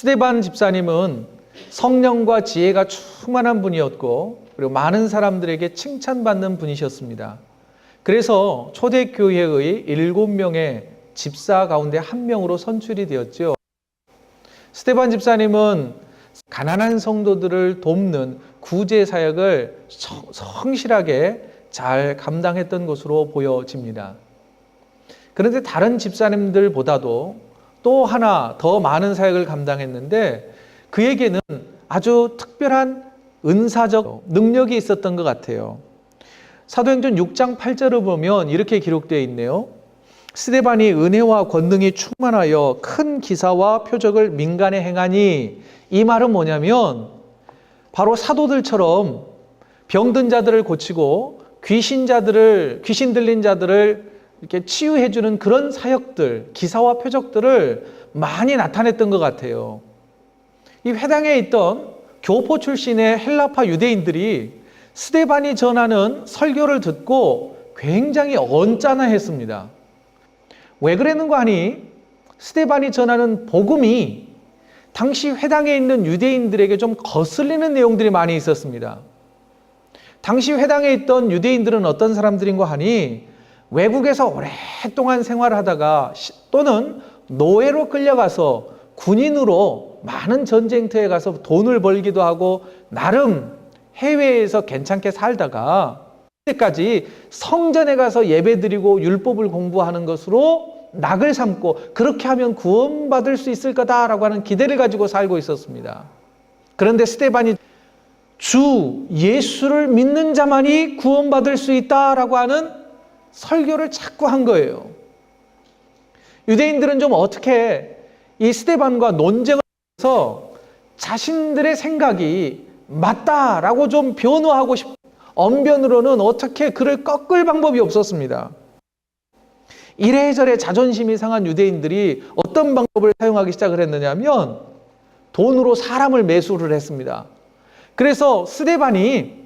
스데반 집사님은 성령과 지혜가 충만한 분이었고, 그리고 많은 사람들에게 칭찬받는 분이셨습니다. 그래서 초대교회의 7명의 집사 가운데 한 명으로 선출이 되었죠. 스데반 집사님은 가난한 성도들을 돕는 구제 사역을 성실하게 잘 감당했던 것으로 보여집니다. 그런데 다른 집사님들보다도 또 하나 더 많은 사역을 감당했는데, 그에게는 아주 특별한 은사적 능력이 있었던 것 같아요. 사도행전 6장 8절을 보면 이렇게 기록되어 있네요. 스데반이 은혜와 권능이 충만하여 큰 기사와 표적을 민간에 행하니, 이 말은 뭐냐면 바로 사도들처럼 병든 자들을 고치고 귀신 들린 자들을 이렇게 치유해주는 그런 사역들, 기사와 표적들을 많이 나타냈던 것 같아요. 이 회당에 있던 교포 출신의 헬라파 유대인들이 스데반이 전하는 설교를 듣고 굉장히 언짢아했습니다. 왜 그랬는가 하니 스데반이 전하는 복음이 당시 회당에 있는 유대인들에게 좀 거슬리는 내용들이 많이 있었습니다. 당시 회당에 있던 유대인들은 어떤 사람들인가 하니 외국에서 오랫동안 생활하다가 또는 노예로 끌려가서 군인으로 많은 전쟁터에 가서 돈을 벌기도 하고 나름 해외에서 괜찮게 살다가 그때까지 성전에 가서 예배드리고 율법을 공부하는 것으로 낙을 삼고 그렇게 하면 구원받을 수 있을 거다라고 하는 기대를 가지고 살고 있었습니다. 그런데 스데반이 주 예수를 믿는 자만이 구원받을 수 있다라고 하는 설교를 자꾸 한 거예요. 유대인들은 좀 어떻게 이 스데반과 논쟁을 해서 자신들의 생각이 맞다라고 좀 변호하고 싶고, 언변으로는 어떻게 그를 꺾을 방법이 없었습니다. 이래저래 자존심이 상한 유대인들이 어떤 방법을 사용하기 시작을 했느냐면 돈으로 사람을 매수를 했습니다. 그래서 스데반이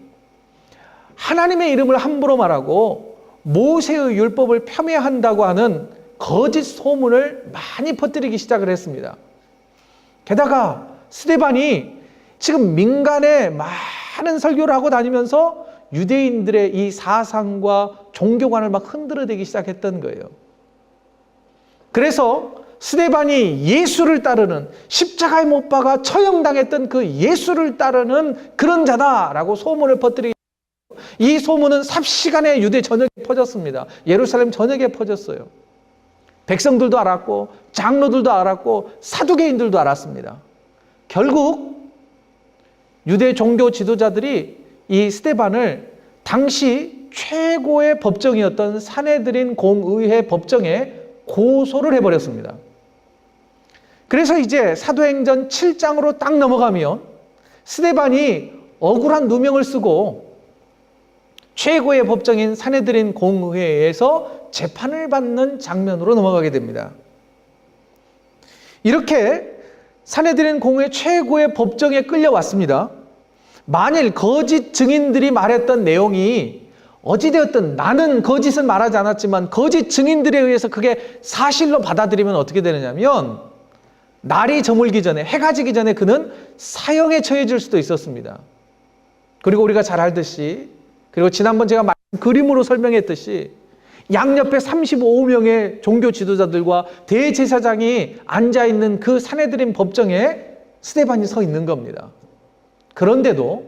하나님의 이름을 함부로 말하고 모세의 율법을 폄훼한다고 하는 거짓 소문을 많이 퍼뜨리기 시작을 했습니다. 게다가 스데반이 지금 민간에 많은 설교를 하고 다니면서 유대인들의 이 사상과 종교관을 막 흔들어대기 시작했던 거예요. 그래서 스데반이 예수를 따르는, 십자가에 못 박아 처형당했던 그 예수를 따르는 그런 자다라고 소문을 퍼뜨리기 시작했어요. 이 소문은 삽시간에 유대 전역에 퍼졌습니다. 예루살렘 전역에 퍼졌어요. 백성들도 알았고 장로들도 알았고 사두개인들도 알았습니다. 결국 유대 종교 지도자들이 이 스데반을 당시 최고의 법정이었던 사내드린 공의회 법정에 고소를 해버렸습니다. 그래서 이제 사도행전 7장으로 딱 넘어가면 스데반이 억울한 누명을 쓰고 최고의 법정인 사내드린 공의회에서 재판을 받는 장면으로 넘어가게 됩니다. 이렇게 사내드린 공의회 최고의 법정에 끌려왔습니다. 만일 거짓 증인들이 말했던 내용이 어찌되었든 나는 거짓은 말하지 않았지만 거짓 증인들에 의해서 그게 사실로 받아들이면 어떻게 되느냐면 날이 저물기 전에, 해가 지기 전에 그는 사형에 처해질 수도 있었습니다. 그리고 우리가 잘 알듯이, 그리고 지난번 제가 그림으로 설명했듯이 양옆에 35명의 종교 지도자들과 대제사장이 앉아있는 그 사내드린 법정에 스데반이 서 있는 겁니다. 그런데도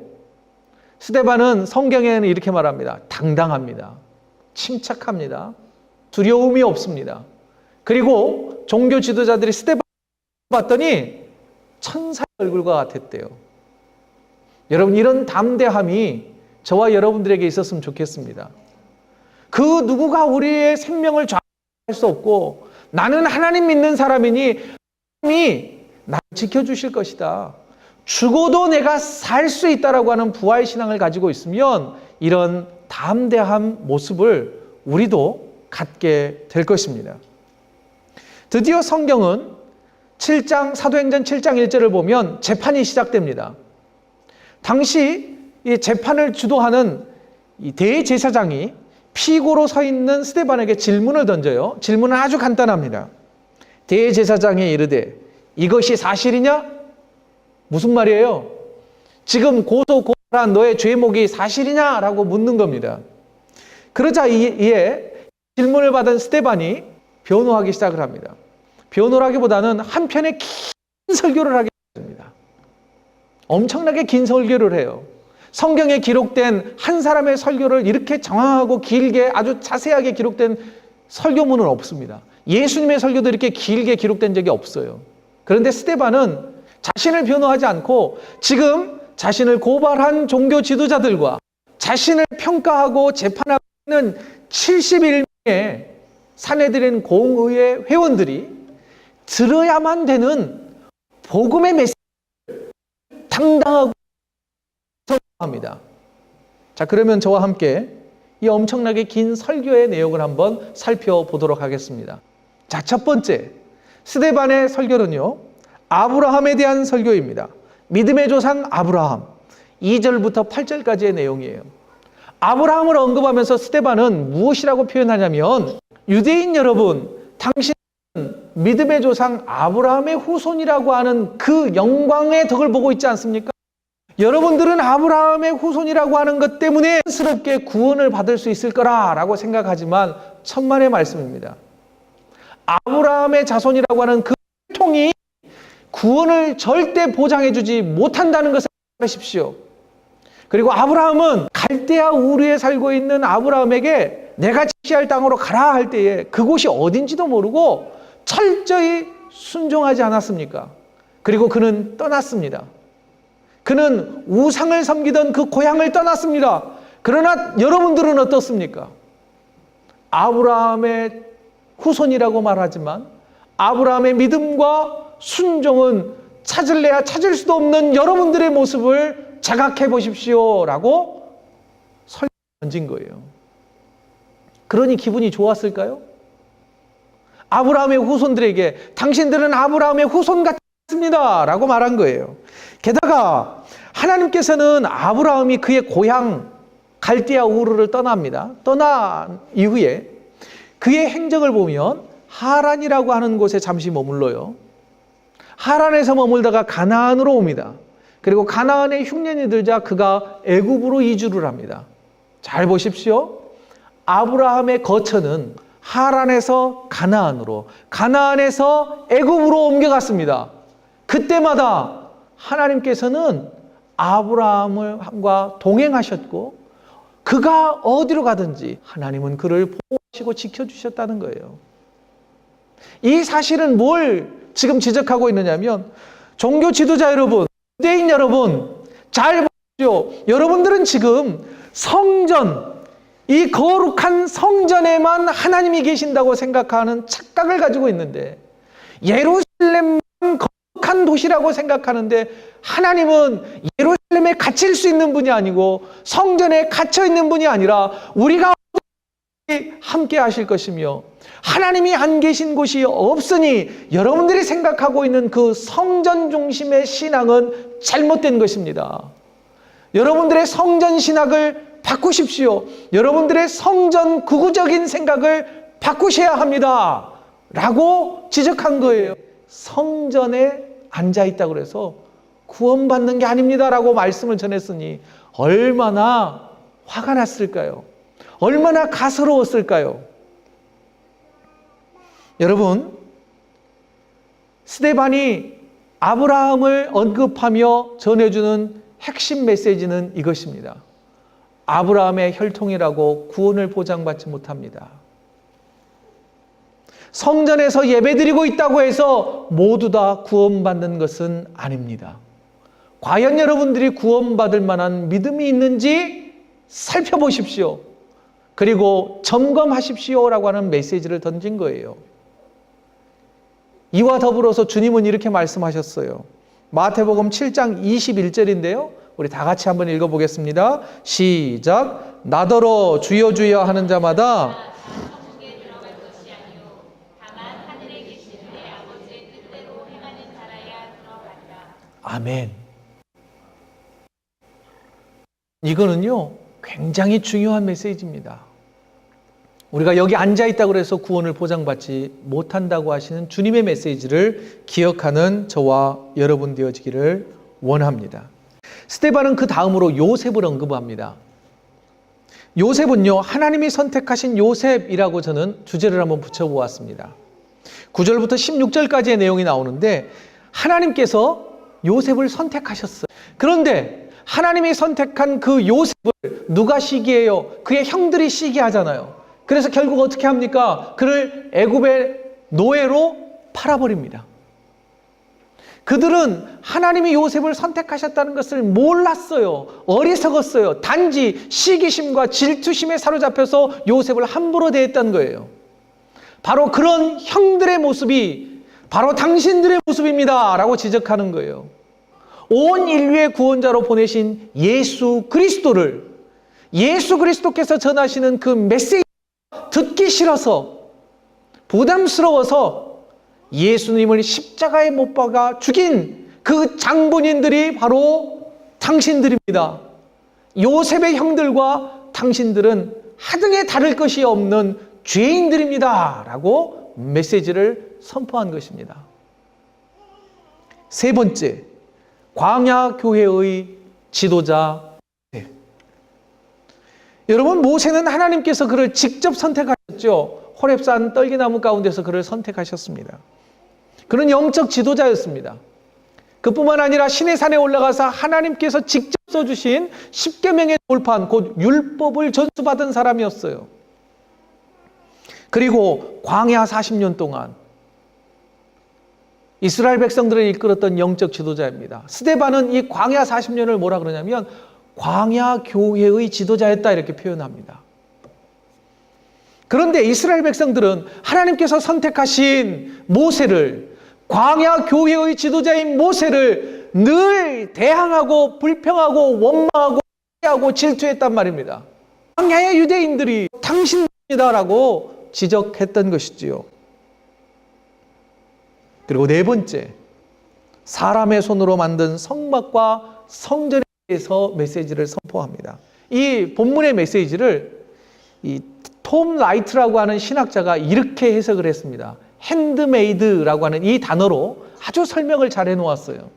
스데반은 성경에는 이렇게 말합니다. 당당합니다. 침착합니다. 두려움이 없습니다. 그리고 종교 지도자들이 스데반을 봤더니 천사의 얼굴과 같았대요. 여러분, 이런 담대함이 저와 여러분들에게 있었으면 좋겠습니다. 그 누구가 우리의 생명을 좌우할 수 없고 나는 하나님 믿는 사람이니 하나님이 나를 지켜주실 것이다. 죽어도 내가 살 수 있다라고 하는 부활 신앙을 가지고 있으면 이런 담대한 모습을 우리도 갖게 될 것입니다. 드디어 성경은 사도행전 7장 1절을 보면 재판이 시작됩니다. 당시 이 재판을 주도하는 이 대제사장이 피고로 서 있는 스데반에게 질문을 던져요. 질문은 아주 간단합니다. 대제사장이 이르되 이것이 사실이냐? 무슨 말이에요? 지금 고소고발한 너의 죄목이 사실이냐라고 묻는 겁니다. 그러자 이에 질문을 받은 스데반이 변호하기 시작을 합니다. 변호를 하기보다는 한편의 긴 설교를 하게 됩니다. 엄청나게 긴 설교를 해요. 성경에 기록된 한 사람의 설교를 이렇게 장황하고 길게 아주 자세하게 기록된 설교문은 없습니다. 예수님의 설교도 이렇게 길게 기록된 적이 없어요. 그런데 스데반은 자신을 변호하지 않고 지금 자신을 고발한 종교 지도자들과 자신을 평가하고 재판하고 있는 71명의 산헤드린 공의회 회원들이 들어야만 되는 복음의 메시지를 당당하고 합니다. 자, 그러면 저와 함께 이 엄청나게 긴 설교의 내용을 한번 살펴보도록 하겠습니다. 자, 첫 번째, 스데반의 설교는요, 아브라함에 대한 설교입니다. 믿음의 조상 아브라함, 2절부터 8절까지의 내용이에요. 아브라함을 언급하면서 스데반은 무엇이라고 표현하냐면, 유대인 여러분, 당신은 믿음의 조상 아브라함의 후손이라고 하는 그 영광의 덕을 보고 있지 않습니까? 여러분들은 아브라함의 후손이라고 하는 것 때문에 스럽게 구원을 받을 수 있을 거라고 생각하지만 천만의 말씀입니다. 아브라함의 자손이라고 하는 그 혈통이 구원을 절대 보장해주지 못한다는 것을 알으십시오. 그리고 아브라함은 갈대아 우르에 살고 있는 아브라함에게 내가 지시할 땅으로 가라 할 때에 그곳이 어딘지도 모르고 철저히 순종하지 않았습니까? 그리고 그는 떠났습니다. 그는 우상을 섬기던 그 고향을 떠났습니다. 그러나 여러분들은 어떻습니까? 아브라함의 후손이라고 말하지만 아브라함의 믿음과 순종은 찾을래야 찾을 수도 없는 여러분들의 모습을 자각해 보십시오 라고 설명을 던진 거예요. 그러니 기분이 좋았을까요? 아브라함의 후손들에게 당신들은 아브라함의 후손 같습니다 라고 말한 거예요. 게다가 하나님께서는 아브라함이 그의 고향 갈대아 우르를 떠납니다. 떠난 이후에 그의 행적을 보면 하란이라고 하는 곳에 잠시 머물러요. 하란에서 머물다가 가나안으로 옵니다. 그리고 가나안에 흉년이 들자 그가 애굽으로 이주를 합니다. 잘 보십시오. 아브라함의 거처는 하란에서 가나안으로, 가나안에서 애굽으로 옮겨갔습니다. 그때마다 하나님께서는 아브라함과 동행하셨고 그가 어디로 가든지 하나님은 그를 보호하시고 지켜주셨다는 거예요. 이 사실은 뭘 지금 지적하고 있느냐면 종교 지도자 여러분, 유대인 여러분 잘 보십시오. 여러분들은 지금 성전, 이 거룩한 성전에만 하나님이 계신다고 생각하는 착각을 가지고 있는데 예루살렘만 거룩한 도시라고 생각하는데 하나님은 예루살렘에 갇힐 수 있는 분이 아니고 성전에 갇혀 있는 분이 아니라 우리가 함께 하실 것이며 하나님이 안 계신 곳이 없으니 여러분들이 생각하고 있는 그 성전 중심의 신앙은 잘못된 것입니다. 여러분들의 성전 신학을 바꾸십시오. 여러분들의 성전 구구적인 생각을 바꾸셔야 합니다 라고 지적한 거예요. 성전에 앉아있다고 해서 구원받는 게 아닙니다 라고 말씀을 전했으니 얼마나 화가 났을까요? 얼마나 가스로웠을까요? 여러분, 스데반이 아브라함을 언급하며 전해주는 핵심 메시지는 이것입니다. 아브라함의 혈통이라고 구원을 보장받지 못합니다. 성전에서 예배드리고 있다고 해서 모두 다 구원받는 것은 아닙니다. 과연 여러분들이 구원받을 만한 믿음이 있는지 살펴보십시오. 그리고 점검하십시오라고 하는 메시지를 던진 거예요. 이와 더불어서 주님은 이렇게 말씀하셨어요. 마태복음 7장 21절인데요. 우리 다 같이 한번 읽어보겠습니다. 시작. 나더러 주여 주여 하는 자마다 천국에 들어갈 것이 아니요 다만 하늘에 계신 내 아버지의 뜻대로 행하는 자라야 들어간다. 아멘. 이거는요 굉장히 중요한 메시지입니다. 우리가 여기 앉아있다고 해서 구원을 보장받지 못한다고 하시는 주님의 메시지를 기억하는 저와 여러분 되어지기를 원합니다. 스데반은 그 다음으로 요셉을 언급합니다. 요셉은요, 하나님이 선택하신 요셉이라고 저는 주제를 한번 붙여보았습니다. 9절부터 16절까지의 내용이 나오는데 하나님께서 요셉을 선택하셨어요. 그런데 하나님이 선택한 그 요셉을 누가 시기해요? 그의 형들이 시기하잖아요. 그래서 결국 어떻게 합니까? 그를 애굽의 노예로 팔아버립니다. 그들은 하나님이 요셉을 선택하셨다는 것을 몰랐어요. 어리석었어요. 단지 시기심과 질투심에 사로잡혀서 요셉을 함부로 대했다는 거예요. 바로 그런 형들의 모습이 바로 당신들의 모습입니다 라고 지적하는 거예요. 온 인류의 구원자로 보내신 예수 그리스도를, 예수 그리스도께서 전하시는 그 메시지 듣기 싫어서, 부담스러워서 예수님을 십자가에 못 박아 죽인 그 장본인들이 바로 당신들입니다. 요셉의 형들과 당신들은 하등에 다를 것이 없는 죄인들입니다 라고 메시지를 선포한 것입니다. 세 번째, 광야 교회의 지도자. 여러분, 모세는 하나님께서 그를 직접 선택하셨죠. 호렙산 떨기나무 가운데서 그를 선택하셨습니다. 그는 영적 지도자였습니다. 그뿐만 아니라 시내산에 올라가서 하나님께서 직접 써주신 십계명의 돌판, 곧 율법을 전수받은 사람이었어요. 그리고 광야 40년 동안 이스라엘 백성들을 이끌었던 영적 지도자입니다. 스데반은 이 광야 40년을 뭐라 그러냐면 광야 교회의 지도자였다 이렇게 표현합니다. 그런데 이스라엘 백성들은 하나님께서 선택하신 모세를, 광야 교회의 지도자인 모세를 늘 대항하고 불평하고 원망하고 하고 질투했단 말입니다. 광야의 유대인들이 당신입니다라고 지적했던 것이지요. 그리고 네 번째, 사람의 손으로 만든 성막과 성전에 대해서 메시지를 선포합니다. 이 본문의 메시지를 이 톰 라이트라고 하는 신학자가 이렇게 해석을 했습니다. 핸드메이드라고 하는 이 단어로 아주 설명을 잘 해놓았어요.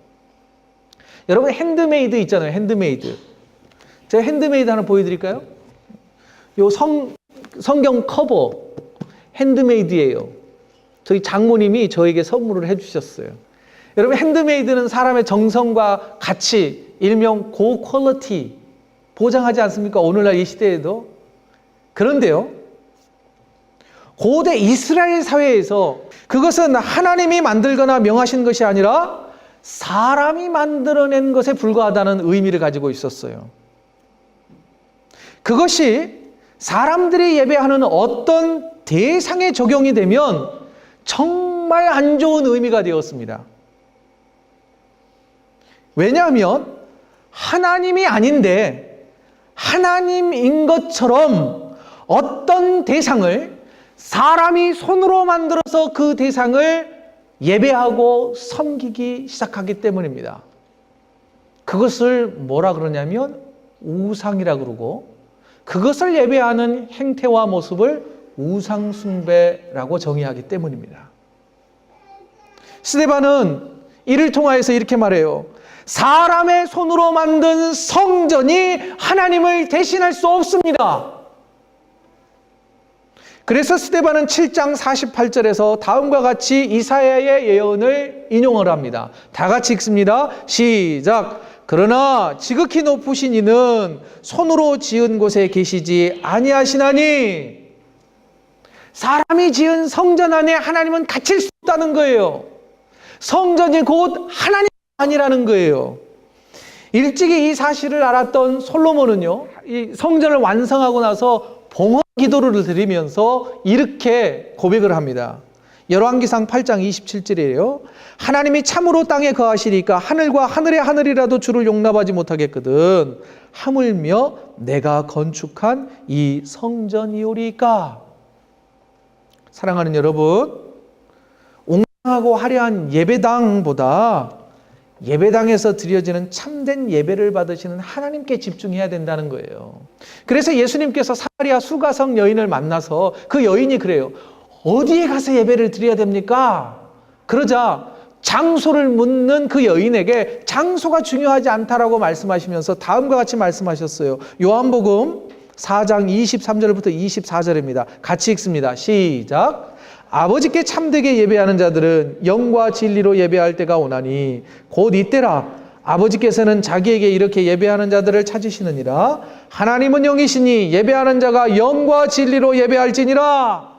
여러분, 핸드메이드 있잖아요. 핸드메이드. 제가 핸드메이드 하나 보여드릴까요? 요 성경 커버 핸드메이드예요. 저희 장모님이 저에게 선물을 해주셨어요. 여러분, 핸드메이드는 사람의 정성과 가치, 일명 고퀄리티 보장하지 않습니까? 오늘날 이 시대에도. 그런데요, 고대 이스라엘 사회에서 그것은 하나님이 만들거나 명하신 것이 아니라 사람이 만들어낸 것에 불과하다는 의미를 가지고 있었어요. 그것이 사람들이 예배하는 어떤 대상에 적용이 되면 정말 안 좋은 의미가 되었습니다. 왜냐하면 하나님이 아닌데 하나님인 것처럼 어떤 대상을 사람이 손으로 만들어서 그 대상을 예배하고 섬기기 시작하기 때문입니다. 그것을 뭐라 그러냐면 우상이라 그러고, 그것을 예배하는 행태와 모습을 우상숭배라고 정의하기 때문입니다. 스데반은 이를 통하여서 이렇게 말해요. 사람의 손으로 만든 성전이 하나님을 대신할 수 없습니다. 그래서 스데반은 7장 48절에서 다음과 같이 이사야의 예언을 인용을 합니다. 다 같이 읽습니다. 시작. 그러나 지극히 높으신 이는 손으로 지은 곳에 계시지 아니하시나니. 사람이 지은 성전 안에 하나님은 갇힐 수 없다는 거예요. 성전이 곧 하나님이 아니라는 거예요. 일찍이 이 사실을 알았던 솔로몬은요, 이 성전을 완성하고 나서 봉헌 기도를 드리면서 이렇게 고백을 합니다. 열왕기상 8장 27절이에요. 하나님이 참으로 땅에 거하시리까 하늘과 하늘의 하늘이라도 주를 용납하지 못하겠거든 하물며 내가 건축한 이 성전이오리까. 사랑하는 여러분, 옹랑하고 화려한 예배당보다 예배당에서 드려지는 참된 예배를 받으시는 하나님께 집중해야 된다는 거예요. 그래서 예수님께서 사마리아 수가성 여인을 만나서 그 여인이 그래요. 어디에 가서 예배를 드려야 됩니까? 그러자 장소를 묻는 그 여인에게 장소가 중요하지 않다라고 말씀하시면서 다음과 같이 말씀하셨어요. 요한복음 4장 23절부터 24절입니다. 같이 읽습니다. 시작. 아버지께 참되게 예배하는 자들은 영과 진리로 예배할 때가 오나니 곧 이때라. 아버지께서는 자기에게 이렇게 예배하는 자들을 찾으시느니라. 하나님은 영이시니 예배하는 자가 영과 진리로 예배할지니라.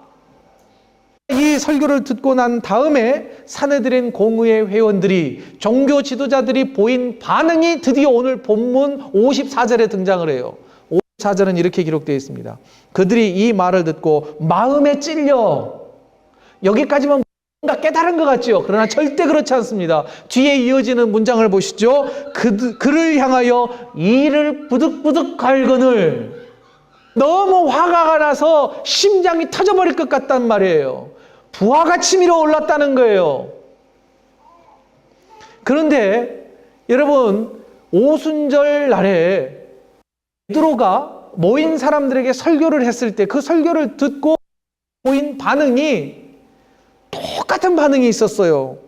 이 설교를 듣고 난 다음에 사내들인 공의회 회원들이, 종교 지도자들이 보인 반응이 드디어 오늘 본문 54절에 등장을 해요. 54절은 이렇게 기록되어 있습니다. 그들이 이 말을 듣고 마음에 찔려. 여기까지만 뭔가 깨달은 것 같죠? 그러나 절대 그렇지 않습니다. 뒤에 이어지는 문장을 보시죠. 그를 향하여 이를 부득부득 갈거늘. 너무 화가 나서 심장이 터져버릴 것 같단 말이에요. 부하가 치밀어 올랐다는 거예요. 그런데 여러분, 오순절 날에 베드로가 모인 사람들에게 설교를 했을 때 그 설교를 듣고 보인 반응이 똑같은 반응이 있었어요.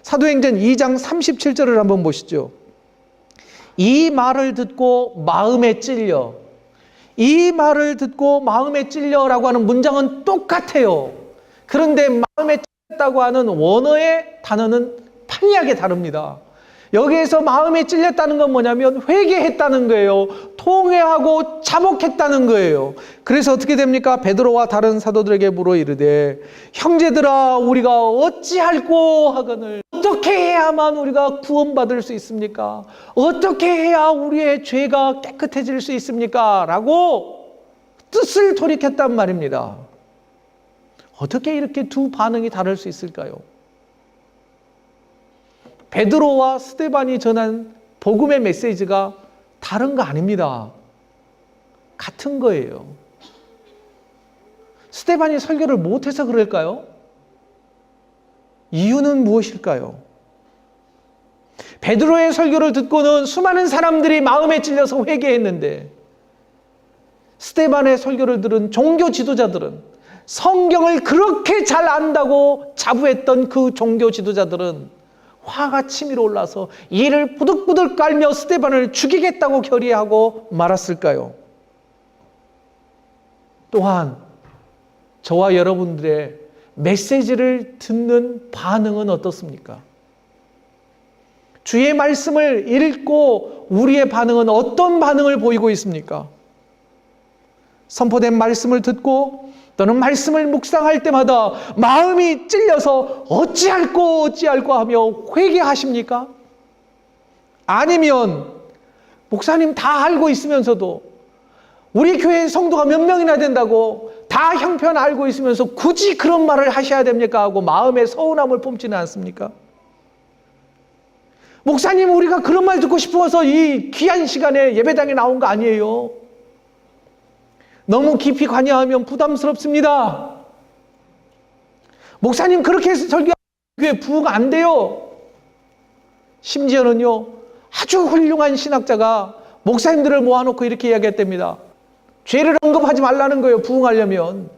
사도행전 2장 37절을 한번 보시죠. 이 말을 듣고 마음에 찔려. 이 말을 듣고 마음에 찔려라고 하는 문장은 똑같아요. 그런데 마음에 찔렸다고 하는 원어의 단어는 판이하게 다릅니다. 여기에서 마음에 찔렸다는 건 뭐냐면 회개했다는 거예요. 통회하고 자복했다는 거예요. 그래서 어떻게 됩니까? 베드로와 다른 사도들에게 물어 이르되 형제들아 우리가 어찌할꼬 하거늘 어떻게 해야만 우리가 구원받을 수 있습니까? 어떻게 해야 우리의 죄가 깨끗해질 수 있습니까? 라고 뜻을 돌이켰단 말입니다. 어떻게 이렇게 두 반응이 다를 수 있을까요? 베드로와 스데반이 전한 복음의 메시지가 다른 거 아닙니다. 같은 거예요. 스데반이 설교를 못해서 그럴까요? 이유는 무엇일까요? 베드로의 설교를 듣고는 수많은 사람들이 마음에 찔려서 회개했는데 스데반의 설교를 들은 종교 지도자들은, 성경을 그렇게 잘 안다고 자부했던 그 종교 지도자들은 화가 치밀어 올라서 이를 부득부득 깔며 스데반을 죽이겠다고 결의하고 말았을까요? 또한 저와 여러분들의 메시지를 듣는 반응은 어떻습니까? 주의 말씀을 읽고 우리의 반응은 어떤 반응을 보이고 있습니까? 선포된 말씀을 듣고 또는 말씀을 묵상할 때마다 마음이 찔려서 어찌할꼬 하며 회개하십니까? 아니면 목사님 다 알고 있으면서도 우리 교회 성도가 몇 명이나 된다고 다 형편 알고 있으면서 굳이 그런 말을 하셔야 됩니까? 하고 마음에 서운함을 뿜지는 않습니까? 목사님 우리가 그런 말 듣고 싶어서 이 귀한 시간에 예배당에 나온 거 아니에요. 너무 깊이 관여하면 부담스럽습니다. 목사님 그렇게 해서 설교하면 교회 부흥 안 돼요. 심지어는요, 아주 훌륭한 신학자가 목사님들을 모아놓고 이렇게 이야기했답니다. 죄를 언급하지 말라는 거예요, 부흥하려면.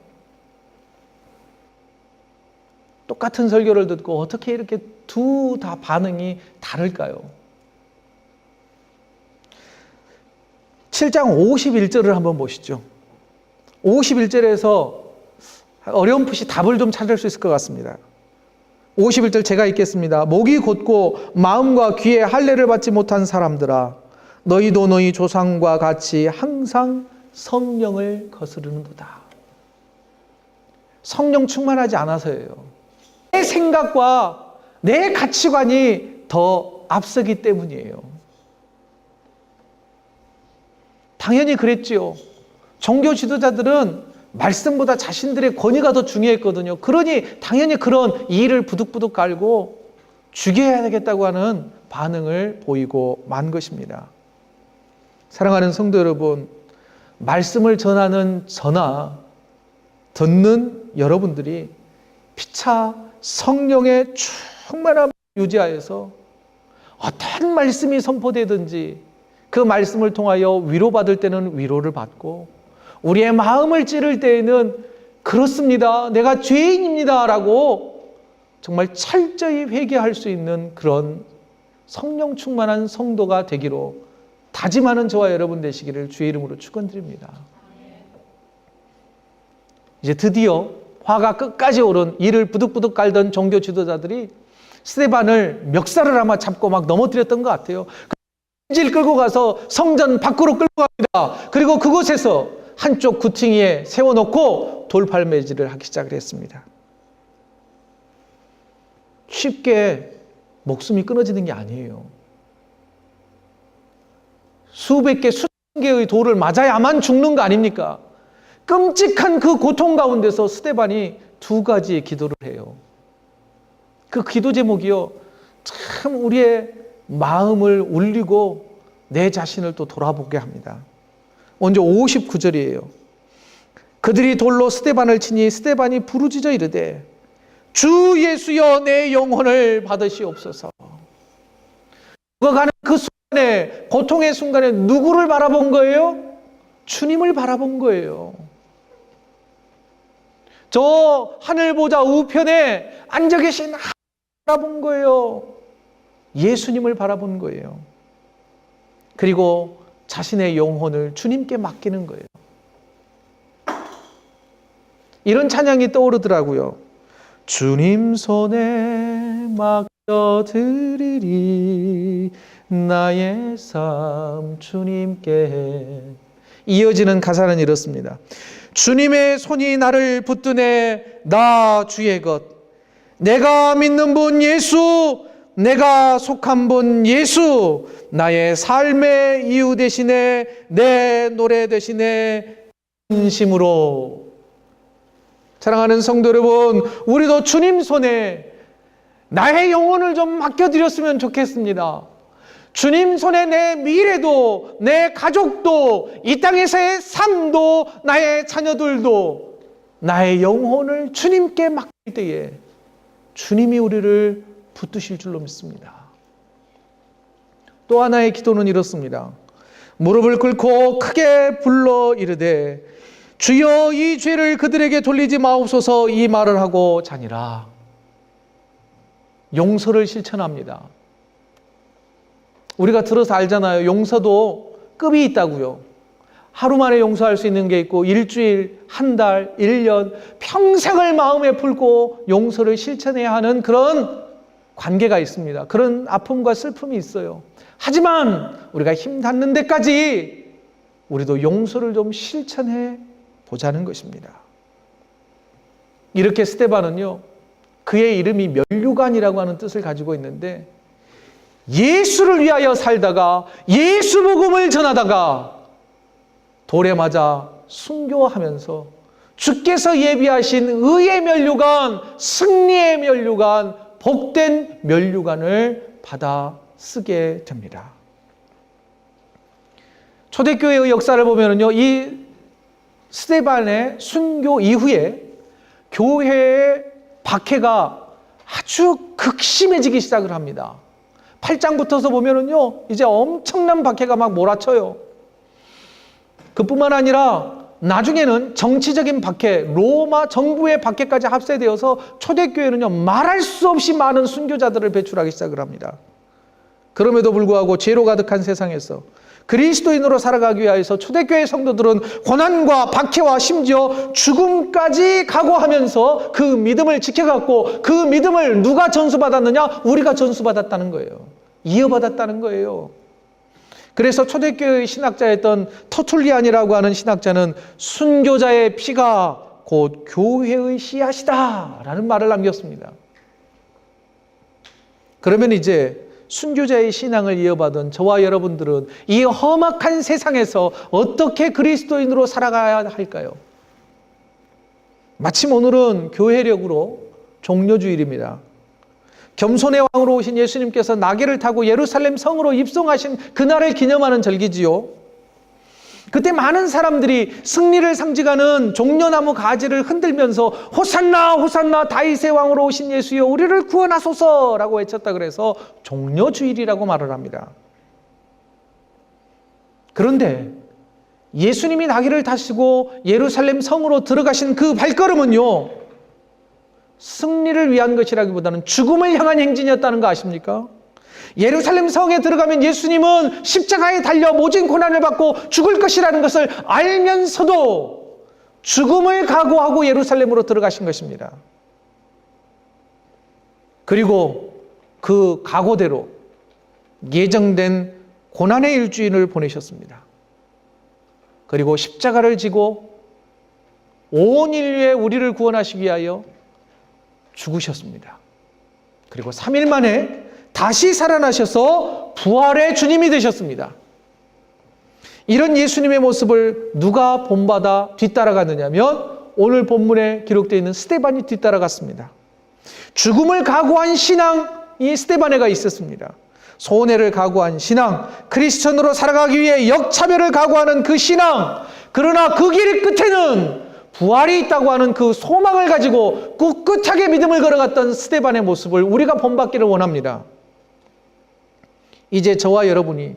똑같은 설교를 듣고 어떻게 이렇게 두 다 반응이 다를까요? 7장 51절을 한번 보시죠. 51절에서 어렴풋이 답을 좀 찾을 수 있을 것 같습니다. 51절 제가 읽겠습니다. 목이 곧고 마음과 귀에 할례를 받지 못한 사람들아, 너희도 너희 조상과 같이 항상 성령을 거스르는도다. 성령 충만하지 않아서예요. 내 생각과 내 가치관이 더 앞서기 때문이에요. 당연히 그랬지요. 종교 지도자들은 말씀보다 자신들의 권위가 더 중요했거든요. 그러니 당연히 그런 이를 부득부득 갈고 죽여야 되겠다고 하는 반응을 보이고 만 것입니다. 사랑하는 성도 여러분, 말씀을 전하는 저나 듣는 여러분들이 피차 성령의 충만함을 유지하여서 어떤 말씀이 선포되든지 그 말씀을 통하여 위로받을 때는 위로를 받고, 우리의 마음을 찌를 때에는 그렇습니다, 내가 죄인입니다 라고 정말 철저히 회개할 수 있는 그런 성령 충만한 성도가 되기로 다짐하는 저와 여러분 되시기를 주의 이름으로 축원드립니다. 이제 드디어 화가 끝까지 오른 이를 부득부득 깔던 종교 지도자들이 스데반을 멱살을 아마 잡고 막 넘어뜨렸던 것 같아요. 질 끌고 가서 성전 밖으로 끌고 갑니다. 그리고 그곳에서 한쪽 구퉁이에 세워놓고 돌팔매질을 하기 시작을 했습니다. 쉽게 목숨이 끊어지는 게 아니에요. 수백 개, 수천 개의 돌을 맞아야만 죽는 거 아닙니까? 끔찍한 그 고통 가운데서 스데반이 두 가지의 기도를 해요. 그 기도 제목이요, 참 우리의 마음을 울리고 내 자신을 또 돌아보게 합니다. 먼저 59절이에요. 그들이 돌로 스데반을 치니 스데반이 부르짖어 이르되 주 예수여 내 영혼을 받으시옵소서. 죽어가는 그 순간에, 고통의 순간에 누구를 바라본 거예요? 주님을 바라본 거예요. 저 하늘보좌 우편에 앉아 계신 하나님을 바라본 거예요. 예수님을 바라본 거예요. 그리고 자신의 영혼을 주님께 맡기는 거예요. 이런 찬양이 떠오르더라고요. 주님 손에 맡겨드리리 나의 삶 주님께. 이어지는 가사는 이렇습니다. 주님의 손이 나를 붙드네 나 주의 것. 내가 믿는 분 예수, 내가 속한 분 예수, 나의 삶의 이유 대신에 내 노래 대신에 진심으로. 사랑하는 성도 여러분, 우리도 주님 손에 나의 영혼을 좀 맡겨드렸으면 좋겠습니다. 주님 손에 내 미래도, 내 가족도, 이 땅에서의 삶도, 나의 자녀들도, 나의 영혼을 주님께 맡길 때에 주님이 우리를 붙드실 줄로 믿습니다. 또 하나의 기도는 이렇습니다. 무릎을 꿇고 크게 불러 이르되 주여 이 죄를 그들에게 돌리지 마옵소서 이 말을 하고 자니라. 용서를 실천합니다. 우리가 들어서 알잖아요. 용서도 급이 있다고요. 하루 만에 용서할 수 있는 게 있고 일주일, 한 달, 1년, 평생을 마음에 품고 용서를 실천해야 하는 그런 관계가 있습니다. 그런 아픔과 슬픔이 있어요. 하지만 우리가 힘 닿는 데까지 우리도 용서를 좀 실천해 보자는 것입니다. 이렇게 스데반은요, 그의 이름이 면류관이라고 하는 뜻을 가지고 있는데 예수를 위하여 살다가 예수 복음을 전하다가 돌에 맞아 순교하면서 주께서 예비하신 의의 면류관, 승리의 면류관, 복된 면류관을 받아 쓰게 됩니다. 초대교회의 역사를 보면요, 이 스데반의 순교 이후에 교회의 박해가 아주 극심해지기 시작을 합니다. 8장부터서 보면은요, 이제 엄청난 박해가 막 몰아쳐요. 그뿐만 아니라 나중에는 정치적인 박해, 로마 정부의 박해까지 합세되어서 초대교회는요, 말할 수 없이 많은 순교자들을 배출하기 시작을 합니다. 그럼에도 불구하고 죄로 가득한 세상에서 그리스도인으로 살아가기 위해서 초대교회 성도들은 고난과 박해와 심지어 죽음까지 각오하면서 그 믿음을 지켜갔고, 그 믿음을 누가 전수받았느냐? 우리가 전수받았다는 거예요. 이어받았다는 거예요. 그래서 초대교회의 신학자였던 터툴리안이라고 하는 신학자는 순교자의 피가 곧 교회의 씨앗이다 라는 말을 남겼습니다. 그러면 이제 순교자의 신앙을 이어받은 저와 여러분들은 이 험악한 세상에서 어떻게 그리스도인으로 살아가야 할까요? 마침 오늘은 교회력으로 종려주일입니다. 겸손의 왕으로 오신 예수님께서 나귀를 타고 예루살렘 성으로 입성하신 그날을 기념하는 절기지요. 그때 많은 사람들이 승리를 상징하는 종려나무 가지를 흔들면서 호산나 호산나 다윗의 왕으로 오신 예수여 우리를 구원하소서라고 외쳤다 그래서 종려주일이라고 말을 합니다. 그런데 예수님이 나귀를 타시고 예루살렘 성으로 들어가신 그 발걸음은요, 승리를 위한 것이라기보다는 죽음을 향한 행진이었다는 거 아십니까? 예루살렘 성에 들어가면 예수님은 십자가에 달려 모진 고난을 받고 죽을 것이라는 것을 알면서도 죽음을 각오하고 예루살렘으로 들어가신 것입니다. 그리고 그 각오대로 예정된 고난의 일주일을 보내셨습니다. 그리고 십자가를 지고 온 인류의 우리를 구원하시기 위하여 죽으셨습니다. 그리고 3일 만에 다시 살아나셔서 부활의 주님이 되셨습니다. 이런 예수님의 모습을 누가 본받아 뒤따라가느냐면 오늘 본문에 기록되어 있는 스데반이 뒤따라갔습니다. 죽음을 각오한 신앙이 스데반에가 있었습니다. 손해를 각오한 신앙, 크리스천으로 살아가기 위해 역차별을 각오하는 그 신앙, 그러나 그 길 끝에는 부활이 있다고 하는 그 소망을 가지고 꿋꿋하게 믿음을 걸어갔던 스데반의 모습을 우리가 본받기를 원합니다. 이제 저와 여러분이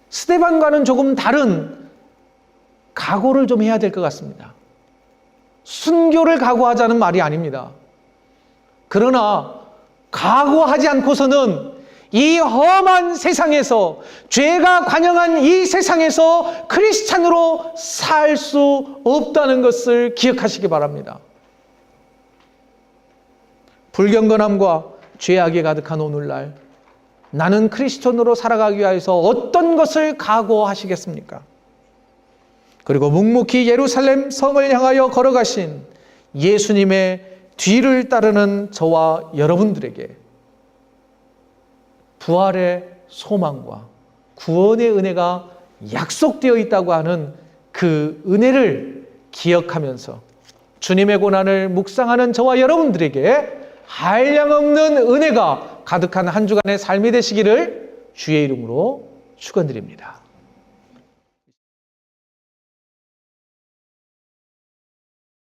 스데반과는 조금 다른 각오를 좀 해야 될 것 같습니다. 순교를 각오하자는 말이 아닙니다. 그러나 각오하지 않고서는 이 험한 세상에서, 죄가 관영한 이 세상에서 크리스찬으로 살 수 없다는 것을 기억하시기 바랍니다. 불경건함과 죄악이 가득한 오늘날 나는 크리스천으로 살아가기 위해서 어떤 것을 각오하시겠습니까? 그리고 묵묵히 예루살렘 성을 향하여 걸어가신 예수님의 뒤를 따르는 저와 여러분들에게 부활의 소망과 구원의 은혜가 약속되어 있다고 하는 그 은혜를 기억하면서 주님의 고난을 묵상하는 저와 여러분들에게 한량없는 은혜가 가득한 한 주간의 삶이 되시기를 주의 이름으로 축원드립니다.